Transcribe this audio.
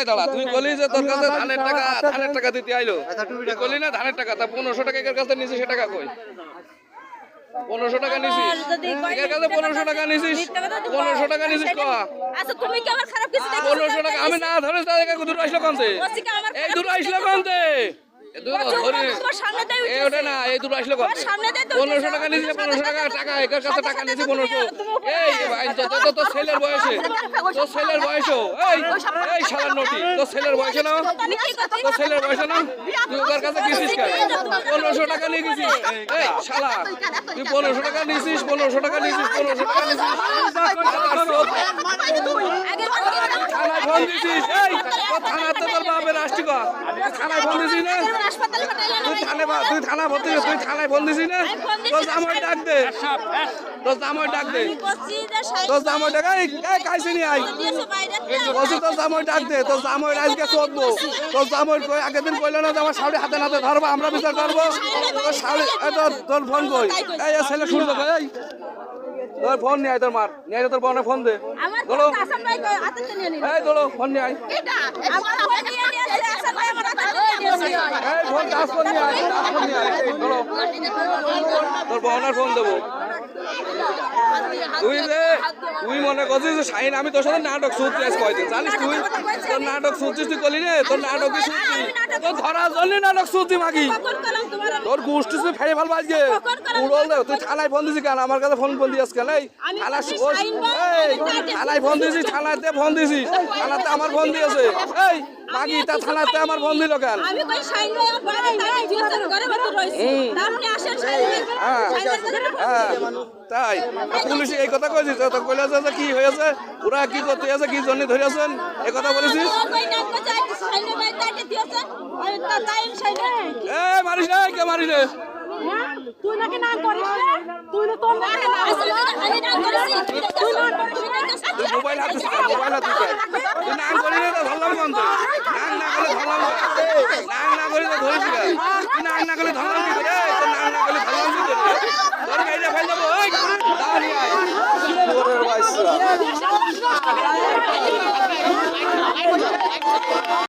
দাদা তুই বলি যে তোর কাছে ধানের টাকা দিতে আইলো তুই বলি না ধানের টাকা তা 1500 টাকা এর কাছে নিছিস সে টাকা কই 1500 টাকা নিছিস এর কাছে 1500 টাকা নিছিস 1500 টাকা নিছিস ক আচ্ছা তুমি কি আমার খারাপ কিছু দেখো 1500 টাকা আমি না ধরে টাকা দূর আসলো কোনতে এই দূর আসলো কোনতে এই দূর আসলো কত 1500 টাকা নিছিস 1500 টাকা এর কাছে টাকা নিছিস 1500 এই তো ছেলের বয়সে এই শালার নটি তো ছেলের বয়সে না তো ছেলের বয়সে না তুই ওর কাছে গেছিস কেন 1500 টাকা নিয়ে গেছিস এই শালা তুই 1500 টাকা নিছিস 1500 টাকা নিছিস 1500 টাকা নিছিস থানায় ফোন দিছিস এই থানাতে তোর বাপের আসছি ক থানায় ফোন দিছিস না তুই থানায় ফোন দিছিস না তোর জামাই ডাক দে তোর জামাই ডাক দে তোর জামাই ডাক এই কাইছে নি আই বলছি তোর জামাই ডাক দে তোর জামাই আজকে চোদবো তোর জামাই আগের দিন কইলো না যে আমার শাড়ি হাতে নাতে ধরবো আমরা বিচার করবো তোর শাড়ি তোর ফোন কই এই ছেলে শুনলো এই তোর ফোন নিয়ে আয় তোর মার নিয়ে আয় তোর বোনের ফোন দে ধরো এই ধরো ফোন নিয়ে আয় এই ফোন টাচ ফোন নিয়ে আয় ধরো তোর বোনের ফোন দেবো তুই মনে করছিস যে শাহিন আমি তোর সাথে নাটক শুনতে আস কয়দিন জানিস তুই তোর নাটক শুনছিস তুই করলি রে তোর নাটক কি শুনছি তোর ধরার জন্য নাটক শুনছি মাগি তোর গোষ্ঠী তুই ফেলে ফেলবো আজকে উড়ল দে তুই থানায় ফোন দিছিস কেন আমার কাছে ফোন দিয়েছিস কেন এই থানায় ফোন দিয়েছিস থানাতে ফোন দিয়েছিস থানাতে আমার ফোন দিয়েছে এই মাগি তা থানাতে আমার ফোন দিল কেন তাই পুলিশ এই কথা কইছিস তো কইলা যে কি হয়েছে ওরা কি করতে আছে কি জন্য ধরেছেন এই কথা বলেছিস এ মারিস রে কে মারিস রে তুই নাকি নাম করিস রে তুই তো তোর নাম আমি নাম করেছি তুই নাম করিস তুই মোবাইল হাতে তুই নাম করিস না ধরলাম কোন তো নাম না করলে ধরলাম নাম না করলে তো ধরিস না তুই নাম না করলে ধরলাম কি করে তোর নাম না করলে ধরলাম কি করে তোর গাইটা ফেল দেবো ওই দাঁড়িয়ে আয় তোর বাচ্চা